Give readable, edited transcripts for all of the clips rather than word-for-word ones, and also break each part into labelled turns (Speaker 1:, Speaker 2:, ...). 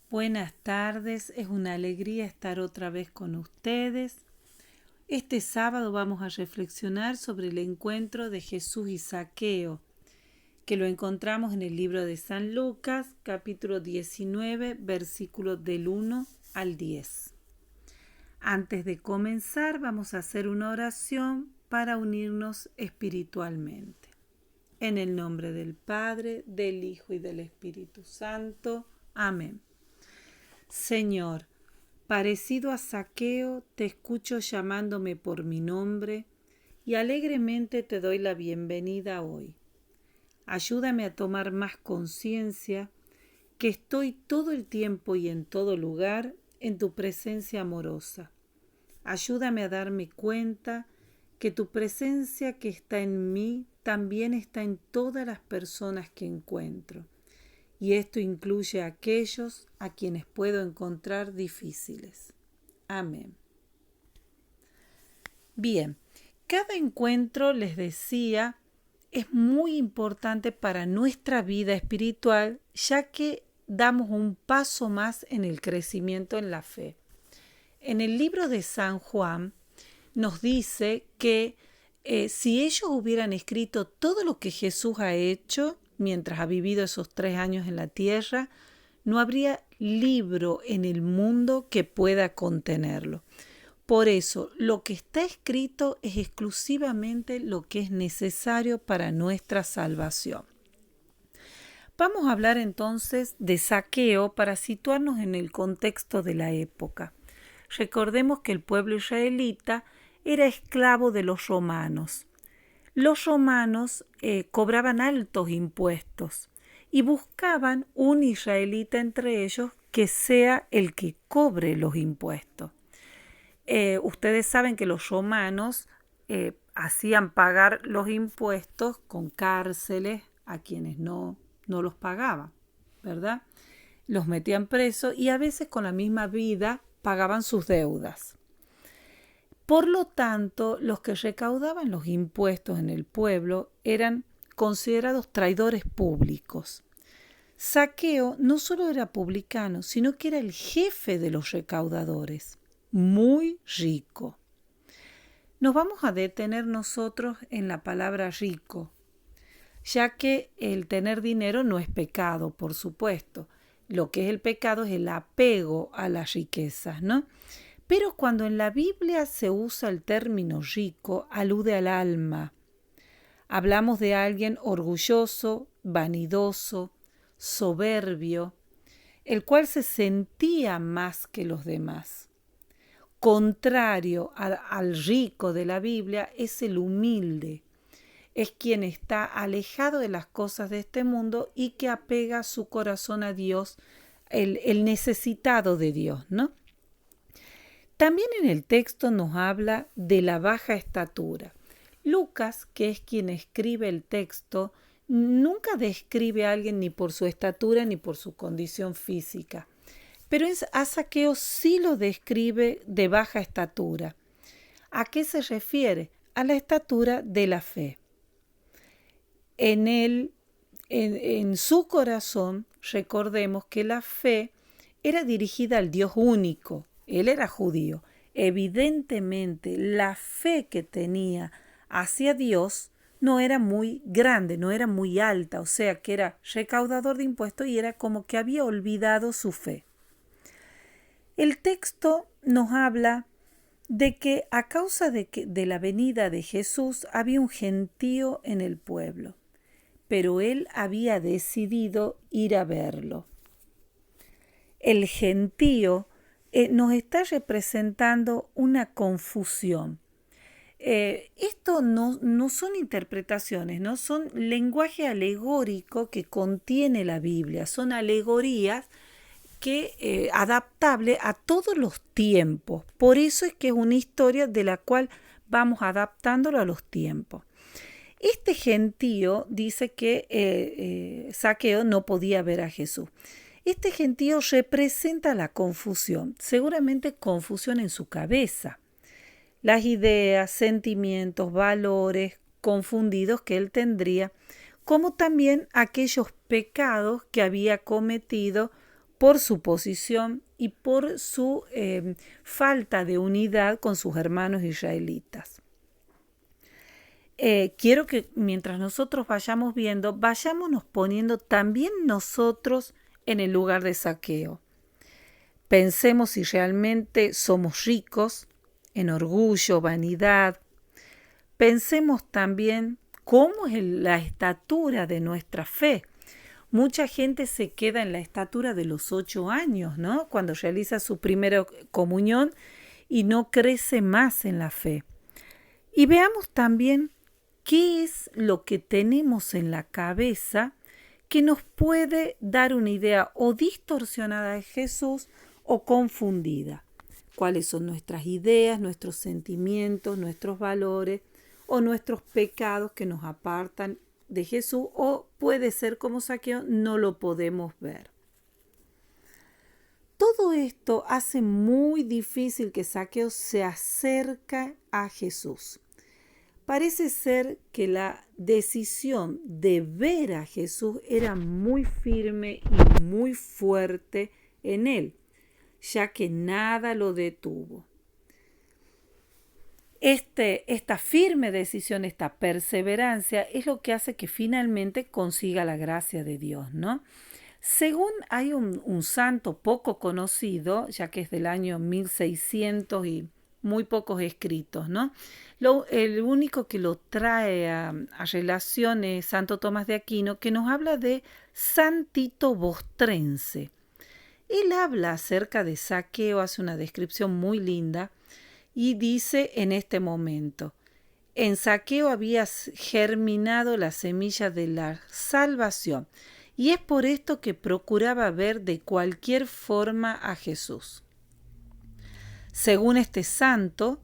Speaker 1: Buenas tardes, es una alegría estar otra vez con ustedes. Este sábado vamos a reflexionar sobre el encuentro de Jesús y Zaqueo, que lo encontramos en el libro de San Lucas, capítulo 19, versículos del 1 al 10. Antes de comenzar, vamos a hacer una oración para unirnos espiritualmente. En el nombre del Padre, del Hijo y del Espíritu Santo. Amén. Señor, parecido a Zaqueo, te escucho llamándome por mi nombre y alegremente te doy la bienvenida hoy. Ayúdame a tomar más conciencia que estoy todo el tiempo y en todo lugar en tu presencia amorosa. Ayúdame a darme cuenta que tu presencia que está en mí también está en todas las personas que encuentro. Y esto incluye a aquellos a quienes puedo encontrar difíciles. Amén. Bien, cada encuentro, les decía, es muy importante para nuestra vida espiritual, ya que damos un paso más en el crecimiento en la fe. En el libro de San Juan nos dice que si ellos hubieran escrito todo lo que Jesús ha hecho mientras ha vivido esos 3 años en la tierra, no habría libro en el mundo que pueda contenerlo. Por eso, lo que está escrito es exclusivamente lo que es necesario para nuestra salvación. Vamos a hablar entonces de Zaqueo para situarnos en el contexto de la época. Recordemos que el pueblo israelita era esclavo de los romanos. Los romanos cobraban altos impuestos y buscaban un israelita entre ellos que sea el que cobre los impuestos. Ustedes saben que los romanos hacían pagar los impuestos con cárceles a quienes no los pagaban, ¿verdad? Los metían presos y a veces con la misma vida pagaban sus deudas. Por lo tanto, los que recaudaban los impuestos en el pueblo eran considerados traidores públicos. Zaqueo no solo era publicano, sino que era el jefe de los recaudadores, muy rico. Nos vamos a detener nosotros en la palabra rico, ya que el tener dinero no es pecado, por supuesto. Lo que es el pecado es el apego a las riquezas, ¿no? Pero cuando en la Biblia se usa el término rico, alude al alma. Hablamos de alguien orgulloso, vanidoso, soberbio, el cual se sentía más que los demás. Contrario al rico de la Biblia es el humilde. Es quien está alejado de las cosas de este mundo y que apega su corazón a Dios, el necesitado de Dios, ¿no? También en el texto nos habla de la baja estatura. Lucas, que es quien escribe el texto, nunca describe a alguien ni por su estatura ni por su condición física. Pero a Zaqueo sí lo describe de baja estatura. ¿A qué se refiere? A la estatura de la fe. En su corazón, recordemos que la fe era dirigida al Dios único. Él era judío. Evidentemente, la fe que tenía hacia Dios no era muy grande, no era muy alta, o sea que era recaudador de impuestos y era como que había olvidado su fe. El texto nos habla de que a causa de la venida de Jesús había un gentío en el pueblo, pero él había decidido ir a verlo. El gentío nos está representando una confusión. Esto no son interpretaciones, no son lenguaje alegórico que contiene la Biblia, son alegorías que adaptable a todos los tiempos. Por eso es que es una historia de la cual vamos adaptándolo a los tiempos. Este gentío dice que Zaqueo no podía ver a Jesús. Este gentío representa la confusión, seguramente confusión en su cabeza. Las ideas, sentimientos, valores confundidos que él tendría, como también aquellos pecados que había cometido por su posición y por su falta de unidad con sus hermanos israelitas. Quiero que mientras nosotros vayamos viendo, vayámonos poniendo también nosotros en el lugar de Zaqueo. Pensemos si realmente somos ricos en orgullo, vanidad. Pensemos también cómo es la estatura de nuestra fe. Mucha gente se queda en la estatura de los 8 años, ¿no? Cuando realiza su primera comunión y no crece más en la fe. Y veamos también qué es lo que tenemos en la cabeza que nos puede dar una idea o distorsionada de Jesús o confundida. Cuáles son nuestras ideas, nuestros sentimientos, nuestros valores o nuestros pecados que nos apartan de Jesús, o puede ser como Zaqueo, no lo podemos ver. Todo esto hace muy difícil que Zaqueo se acerque a Jesús. Parece ser que la decisión de ver a Jesús era muy firme y muy fuerte en él, ya que nada lo detuvo. Esta firme decisión, esta perseverancia es lo que hace que finalmente consiga la gracia de Dios, ¿no? Según hay un santo poco conocido, ya que es del año 1600 y muy pocos escritos, ¿no? El único que lo trae a relación es Santo Tomás de Aquino, que nos habla de San Tito Bostrense. Él habla acerca de Zaqueo, hace una descripción muy linda y dice en este momento: en Zaqueo había germinado la semilla de la salvación, y es por esto que procuraba ver de cualquier forma a Jesús. Según este santo,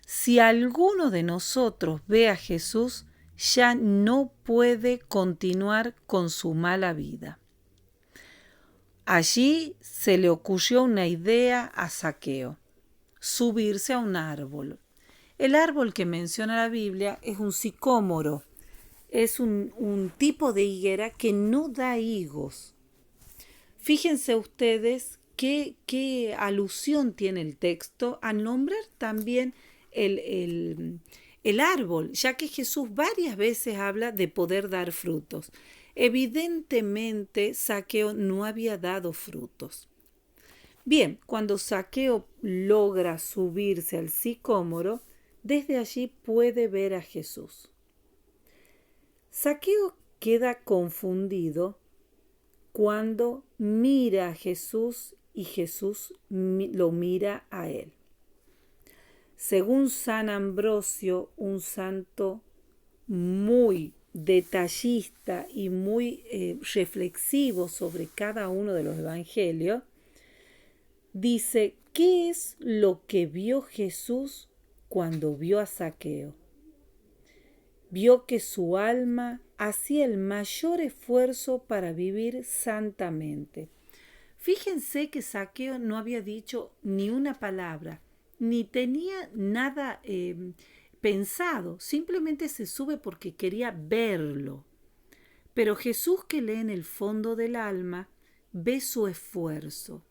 Speaker 1: si alguno de nosotros ve a Jesús, ya no puede continuar con su mala vida. Allí se le ocurrió una idea a Zaqueo: subirse a un árbol. El árbol que menciona la Biblia es un sicómoro. Es un tipo de higuera que no da higos. Fíjense ustedes qué alusión tiene el texto a nombrar también el árbol, ya que Jesús varias veces habla de poder dar frutos. Evidentemente, Zaqueo no había dado frutos. Bien, cuando Zaqueo logra subirse al sicómoro, desde allí puede ver a Jesús. Zaqueo queda confundido cuando mira a Jesús y Jesús lo mira a él. Según San Ambrosio, un santo muy detallista y muy reflexivo sobre cada uno de los evangelios, dice: ¿qué es lo que vio Jesús cuando vio a Zaqueo? Vio que su alma hacía el mayor esfuerzo para vivir santamente. Fíjense que Zaqueo no había dicho ni una palabra, ni tenía nada pensado, simplemente se sube porque quería verlo. Pero Jesús, que lee en el fondo del alma, ve su esfuerzo.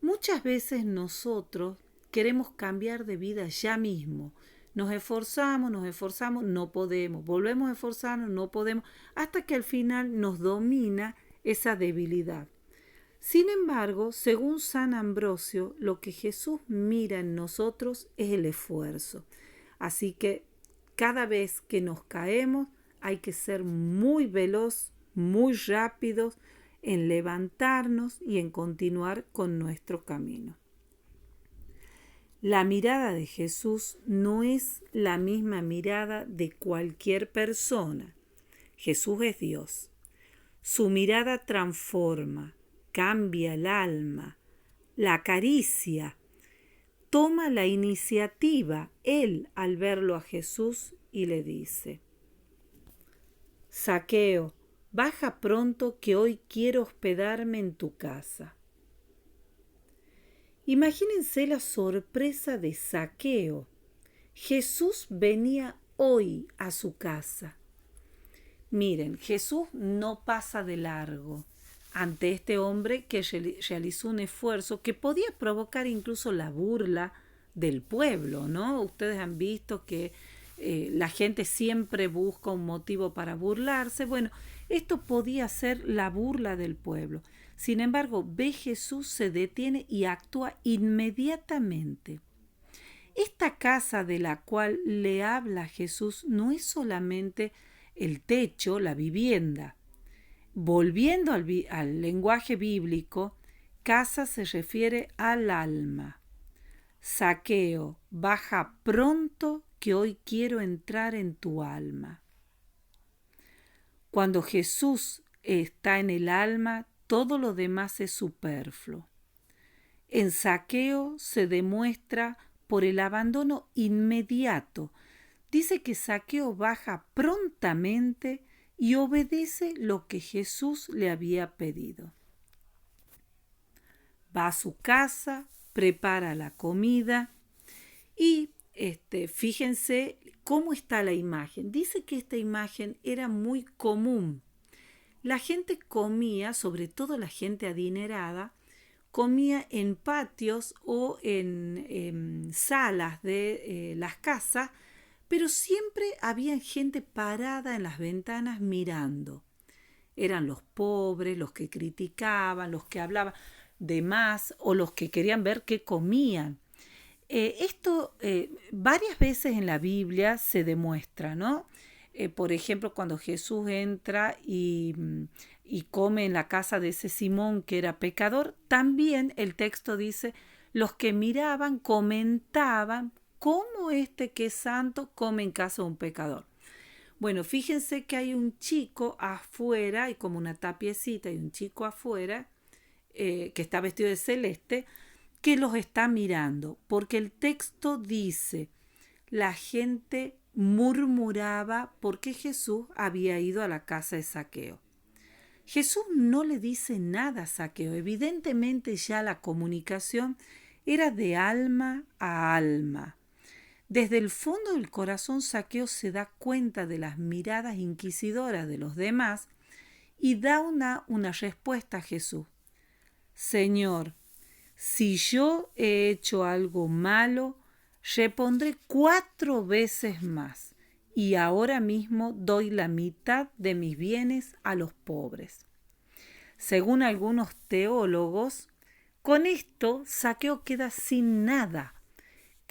Speaker 1: Muchas veces nosotros queremos cambiar de vida ya mismo. Nos esforzamos, no podemos. Volvemos a esforzarnos, no podemos, hasta que al final nos domina esa debilidad. Sin embargo, según San Ambrosio, lo que Jesús mira en nosotros es el esfuerzo. Así que cada vez que nos caemos hay que ser muy veloz, muy rápidos en levantarnos y en continuar con nuestro camino. La mirada de Jesús no es la misma mirada de cualquier persona. Jesús es Dios. Su mirada transforma, cambia el alma, la acaricia, toma la iniciativa él al verlo a Jesús y le dice: Zaqueo, baja pronto que hoy quiero hospedarme en tu casa. Imagínense la sorpresa de Zaqueo. Jesús venía hoy a su casa. Miren, Jesús no pasa de largo. ante este hombre que realizó un esfuerzo que podía provocar incluso la burla del pueblo, ¿no? Ustedes han visto que la gente siempre busca un motivo para burlarse. Bueno, esto podía ser la burla del pueblo. Sin embargo, ve Jesús, se detiene y actúa inmediatamente. Esta casa de la cual le habla Jesús no es solamente el techo, la vivienda. Volviendo al lenguaje bíblico, casa se refiere al alma. Zaqueo, baja pronto que hoy quiero entrar en tu alma. Cuando Jesús está en el alma, todo lo demás es superfluo. En Zaqueo se demuestra por el abandono inmediato. Dice que Zaqueo baja prontamente y obedece lo que Jesús le había pedido. Va a su casa, prepara la comida y fíjense cómo está la imagen. Dice que esta imagen era muy común. La gente comía, sobre todo la gente adinerada, comía en patios o en salas de las casas, pero siempre había gente parada en las ventanas mirando. Eran los pobres, los que criticaban, los que hablaban de más o los que querían ver qué comían. Esto varias veces en la Biblia se demuestra, ¿no? Por ejemplo, cuando Jesús entra y come en la casa de ese Simón que era pecador, también el texto dice, los que miraban comentaban cómo este que es santo come en casa de un pecador. Bueno, fíjense que hay un chico afuera, hay como una tapiecita y un chico afuera que está vestido de celeste, que los está mirando, porque el texto dice, la gente murmuraba porque Jesús había ido a la casa de Zaqueo. Jesús no le dice nada a Zaqueo, evidentemente ya la comunicación era de alma a alma. Desde el fondo del corazón Zaqueo se da cuenta de las miradas inquisidoras de los demás y da una respuesta a Jesús. Señor, si yo he hecho algo malo, repondré 4 veces más y ahora mismo doy la mitad de mis bienes a los pobres. Según algunos teólogos, con esto Zaqueo queda sin nada.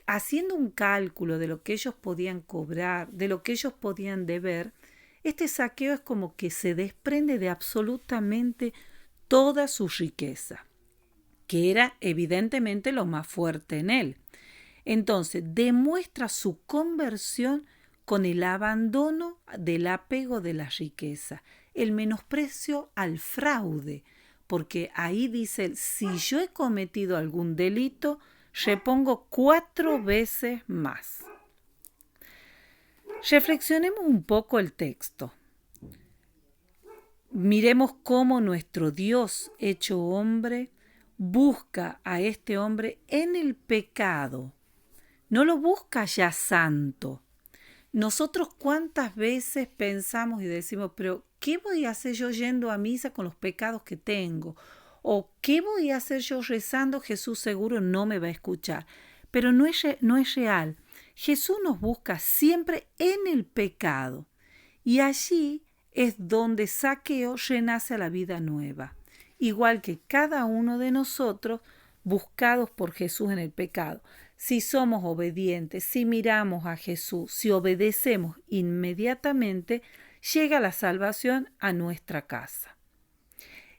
Speaker 1: Haciendo un cálculo de lo que ellos podían cobrar, de lo que ellos podían deber, este Zaqueo es como que se desprende de absolutamente toda su riqueza, que era evidentemente lo más fuerte en él. Entonces, demuestra su conversión con el abandono del apego de la riqueza, el menosprecio al fraude, porque ahí dice, si yo he cometido algún delito, repongo 4 veces más. Reflexionemos un poco el texto. Miremos cómo nuestro Dios hecho hombre busca a este hombre en el pecado. No lo busca ya santo. Nosotros cuántas veces pensamos y decimos, pero ¿qué voy a hacer yo yendo a misa con los pecados que tengo? ¿O qué voy a hacer yo rezando? Jesús seguro no me va a escuchar. Pero no es real. Jesús nos busca siempre en el pecado. Y allí es donde Zaqueo renace a la vida nueva. Igual que cada uno de nosotros buscados por Jesús en el pecado. Si somos obedientes, si miramos a Jesús, si obedecemos inmediatamente, llega la salvación a nuestra casa.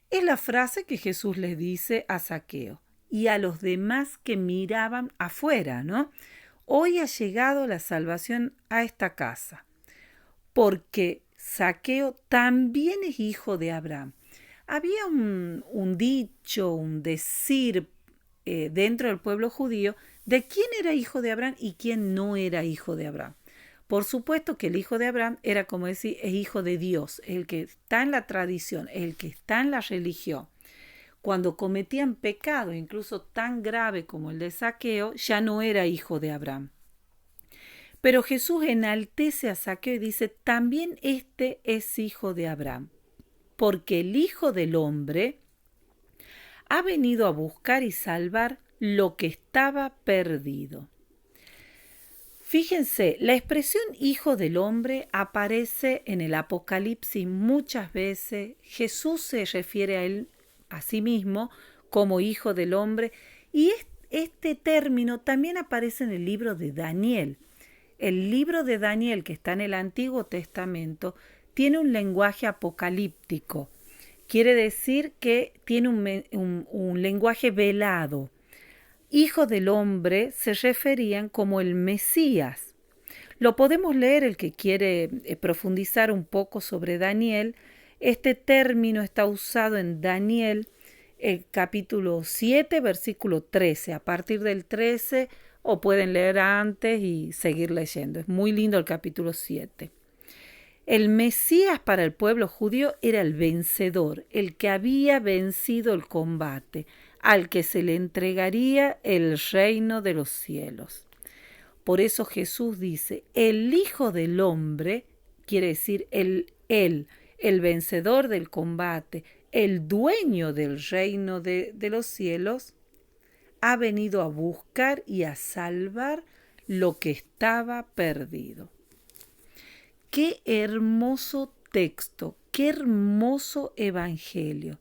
Speaker 1: Es la frase que Jesús le dice a Zaqueo y a los demás que miraban afuera, ¿no? Hoy ha llegado la salvación a esta casa, porque Zaqueo también es hijo de Abraham. Había un dicho, un decir dentro del pueblo judío de quién era hijo de Abraham y quién no era hijo de Abraham. Por supuesto que el hijo de Abraham era como decir, es hijo de Dios, el que está en la tradición, el que está en la religión. Cuando cometían pecado, incluso tan grave como el de Zaqueo, ya no era hijo de Abraham. Pero Jesús enaltece a Zaqueo y dice, también este es hijo de Abraham. porque el Hijo del Hombre ha venido a buscar y salvar lo que estaba perdido. Fíjense, la expresión Hijo del Hombre aparece en el Apocalipsis muchas veces. Jesús se refiere a él, a sí mismo, como Hijo del Hombre, y este término también aparece en el libro de Daniel. El libro de Daniel, que está en el Antiguo Testamento, tiene un lenguaje apocalíptico. Quiere decir que tiene un lenguaje velado. Hijo del hombre se referían como el Mesías. Lo podemos leer el que quiere profundizar un poco sobre Daniel. Este término está usado en Daniel, el capítulo 7, versículo 13. A partir del 13, o pueden leer antes y seguir leyendo. Es muy lindo el capítulo 7. El Mesías para el pueblo judío era el vencedor, el que había vencido el combate, al que se le entregaría el reino de los cielos. Por eso Jesús dice, el Hijo del Hombre, quiere decir el vencedor del combate, el dueño del reino de los cielos, ha venido a buscar y a salvar lo que estaba perdido. Qué hermoso texto, qué hermoso evangelio.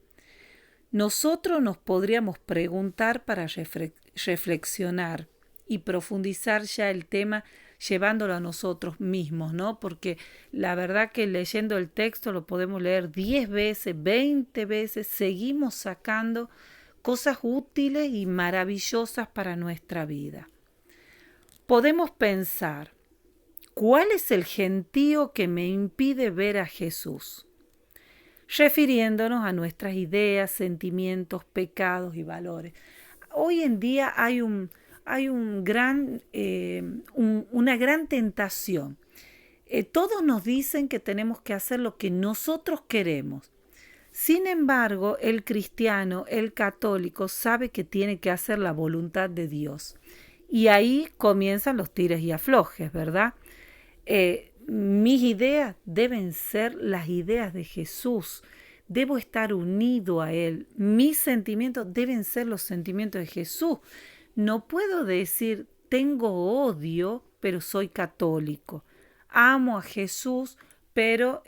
Speaker 1: Nosotros nos podríamos preguntar para reflexionar y profundizar ya el tema llevándolo a nosotros mismos, ¿no? Porque la verdad que leyendo el texto lo podemos leer 10 veces, 20 veces, seguimos sacando cosas útiles y maravillosas para nuestra vida. Podemos pensar, ¿cuál es el gentío que me impide ver a Jesús? Refiriéndonos a nuestras ideas, sentimientos, pecados y valores. Hoy en día hay una gran tentación. Todos nos dicen que tenemos que hacer lo que nosotros queremos. Sin embargo, el cristiano, el católico, sabe que tiene que hacer la voluntad de Dios. Y ahí comienzan los tires y aflojes, ¿verdad? Mis ideas deben ser las ideas de Jesús. Debo estar unido a Él. Mis sentimientos deben ser los sentimientos de Jesús. No puedo decir, tengo odio, pero soy católico. Amo a Jesús, pero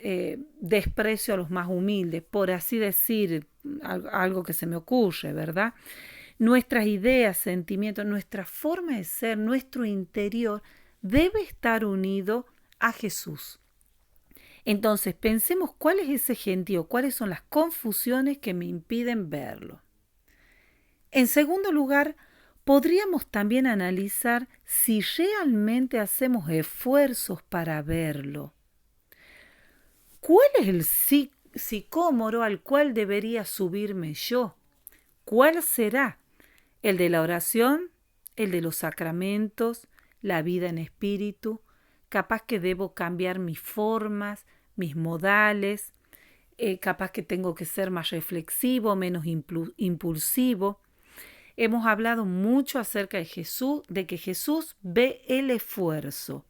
Speaker 1: desprecio a los más humildes, por así decir, algo que se me ocurre, ¿verdad? Nuestras ideas, sentimientos, nuestra forma de ser, nuestro interior debe estar unido a Jesús. Entonces, pensemos cuál es ese gentío, cuáles son las confusiones que me impiden verlo. En segundo lugar, podríamos también analizar si realmente hacemos esfuerzos para verlo. ¿Cuál es el sicómoro al cual debería subirme yo? ¿Cuál será? ¿El de la oración? ¿El de los sacramentos? ¿La vida en espíritu? Capaz que debo cambiar mis formas, mis modales, capaz que tengo que ser más reflexivo, menos impulsivo. Hemos hablado mucho acerca de Jesús, de que Jesús ve el esfuerzo.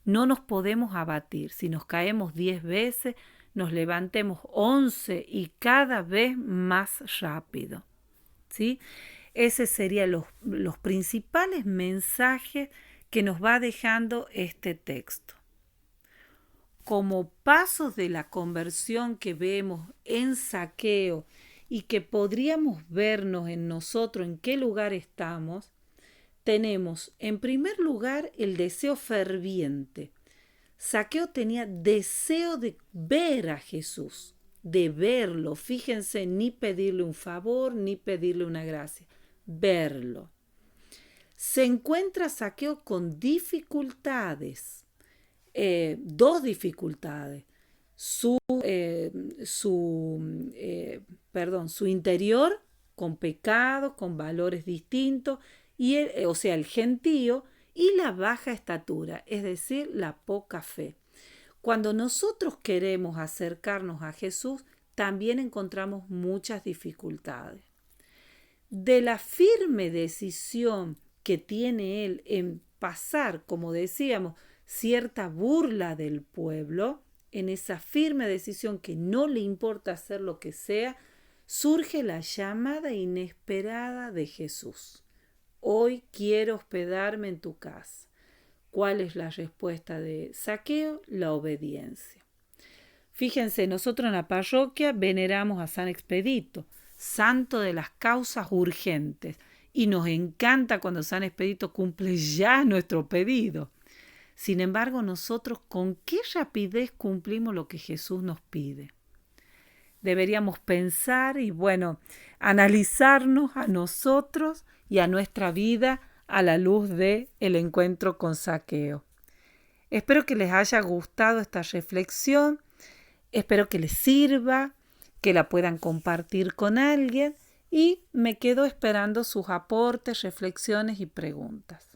Speaker 1: No nos podemos abatir. Si nos caemos 10 veces, nos levantemos 11 y cada vez más rápido. ¿Sí? Ese serían los principales mensajes que nos va dejando este texto. Como pasos de la conversión que vemos en Zaqueo y que podríamos vernos en nosotros en qué lugar estamos, tenemos en primer lugar el deseo ferviente. Zaqueo tenía deseo de ver a Jesús, de verlo. Fíjense, ni pedirle un favor, ni pedirle una gracia, verlo. Se encuentra Zaqueo con dificultades, dos dificultades. Su interior con pecados, con valores distintos, y el gentío, y la baja estatura, es decir, la poca fe. Cuando nosotros queremos acercarnos a Jesús, también encontramos muchas dificultades. De la firme decisión que tiene él en pasar, como decíamos, cierta burla del pueblo, en esa firme decisión que no le importa hacer lo que sea, surge la llamada inesperada de Jesús. Hoy quiero hospedarme en tu casa. ¿Cuál es la respuesta de Zaqueo? La obediencia. Fíjense, nosotros en la parroquia veneramos a San Expedito, santo de las causas urgentes, y nos encanta cuando San Expedito cumple ya nuestro pedido. Sin embargo, nosotros con qué rapidez cumplimos lo que Jesús nos pide. Deberíamos pensar y, analizarnos a nosotros y a nuestra vida a la luz del encuentro con Zaqueo. Espero que les haya gustado esta reflexión, espero que les sirva, que la puedan compartir con alguien y me quedo esperando sus aportes, reflexiones y preguntas.